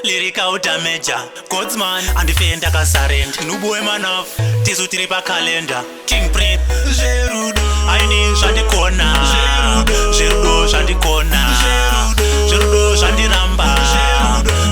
Lyrical damager, Godsman and defender kasarenda. Nuboy manaf, tisu tiripa calendar. King Prince, Gerudo. Aini shandi kona, Gerudo shandi kona, Gerudo shandi ramba,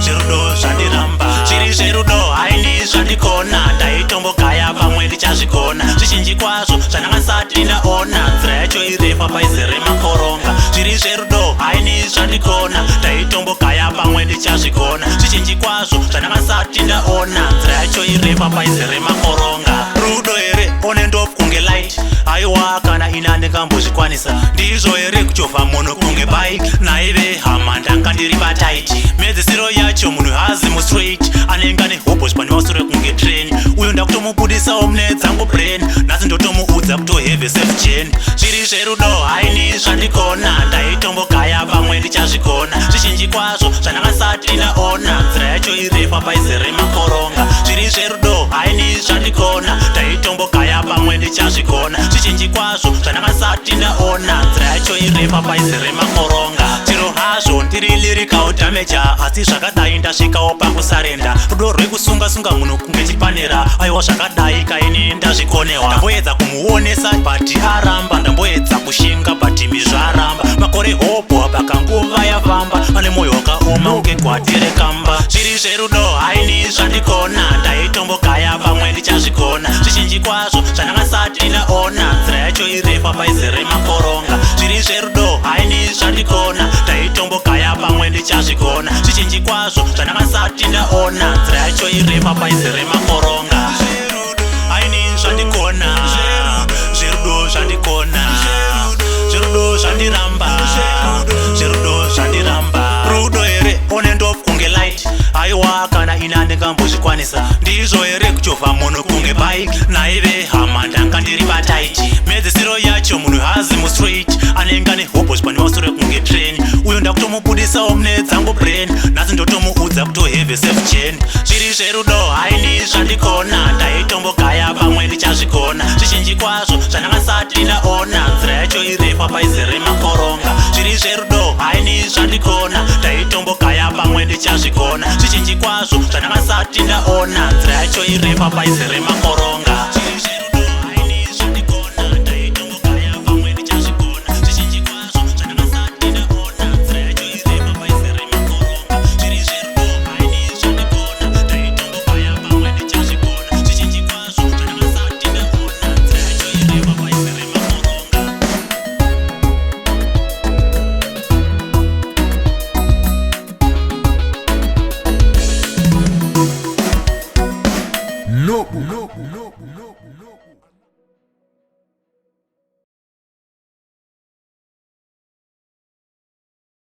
Gerudo shandi ramba. Chiri Gerudo, aini shandi kona. Taitombo kaya pamwe ndichazvikona. Zvizhinji kwazvo zvanakasati ndaona. Nzira yacho irefa paizere makoronga. Chiri Gerudo, aini shandi kona. Taitombo kaya pamwe ndichazvikona. Zvizhinji kwazvo zvanakasati ndaona. Nzira yacho irefa paizere makoronga. Rudo here one ndofu kunge light. Aiwa kana ina ndingambozvikwanisa. Ndizvo here kuchovha munhu kunge bike. Naive hama ndanga ndiri patight. Medzisiro yacho munhu hazi mu straight. Anenge ane hopo zvipani masure kunge train. Uyo ndakutomubudisawo mune dzangu brain. Nhasi ndotomuudza kutoheve safe chain. Zviri zverudo haini zvandikona. Ndaitombokaya pamwe ndichazvikona. Zvizhinji kwazvo zvanakasati ndaona. Nzira yacho irefa paizere makoronga. Zviri zverudo haini zvandikona. Ndaitombokaya pamwe ndichazvikona. Zvizhinji kwazvo zvanakasati ndaona. Nzira yacho irefa paizere makoronga. Chiro hazvo ndiri lyrical damager. Asi zvakadai ndasvikawo pakusarenda. Rudo rwekusunga-sunga munhu kunge chipanera. Aiwa zvakadai kaini ndazvikonewa. Ndamboedza kumuonesa but aramba. Ndamboedza kushinga but mizvaramba. Makore hopo pakanguva yafamba. Ane moyo wakaoma unge gwati rekamba. Zviri zverudo haini zvandikona. Ndaitombokaya pamwe ndichazvikona. Zvizhinji kwazvo zvanakasati ndaona. Nzira yacho irefa paizere makoronga. Zviri zverudo haini zvandikona. Ndaitombokaya pamwe ndichazvikona. Zvizhinji kwazvo zvanakasati ndaona. Nzira yacho irefa paizere makoronga. Haini zvandikona. Zverudo zvandikona. Zverudo zvandiramba. Zverudo zvandiramba. Rudo here one ndofu kunge light. Aiwa kana ina ndingambozvikwanisa. Ndizvo here kuchovha munhu kunge bike. Naive hama ndanga ndiri patight. Medzisiro yacho munhu hazi mu straight. Anenge ane hopo zvipani masure kunge train. Uyo ndakutomubudisawo mune dzangu brain. Nhasi ndotomuudza kutoheve safe chain. Zviri zverudo haini zvandikona. Ndaitombokaya pamwe ndichazvikona. Zvizhinji kwazvo zvanakasati ndaona. Nzira yacho irefa paizere makoronga. Zviri zverudo haini zvandikona. Ndaitombokaya pamwe ndichazvikona. Zvizhinji kwazvo zvanakasati ndaona. Nzira yacho irefa paizere makoronga. No.